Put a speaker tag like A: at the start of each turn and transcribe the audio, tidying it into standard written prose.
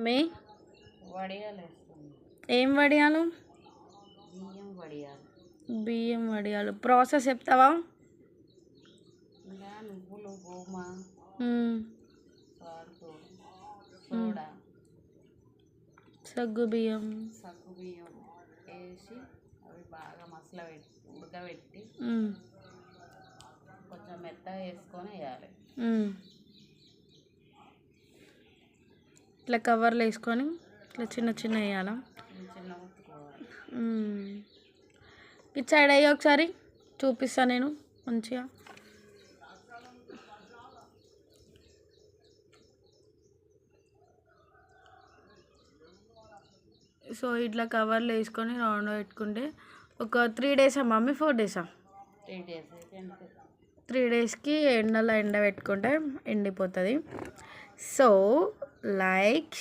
A: మే
B: వడియాలు వేస్తుంది.
A: ఏం వడియాలు?
B: బియ్యం వడియాలు.
A: బియ్యం వడియాలు ప్రాసెస్ చెప్తావా?
B: ఇంకా నువ్వులు, గోమా, సాల్ట్, సోడా,
A: సగ్గు బియ్యం
B: వేసి అవి బాగా ఉడకబెట్టి కొంచెం మెత్తగా వేసుకొని వేయాలి.
A: ఇట్లా కవర్లు వేసుకొని ఇట్లా చిన్న చిన్న వేయాలా?
B: చిన్న ఉత్తుకోవాలి.
A: ఇటు సైడ్ అయ్యి ఒకసారి చూపిస్తా నేను మంచిగా. సో ఇట్లా కవర్లు వేసుకొని రౌండ్ పెట్టుకుంటే ఒక 3 డేసా మమ్మీ, 4 డేసా?
B: 3 డేస్ అయితే
A: 3 డేస్కి ఎండలో ఎండ పెట్టుకుంటే ఎండిపోతుంది. So like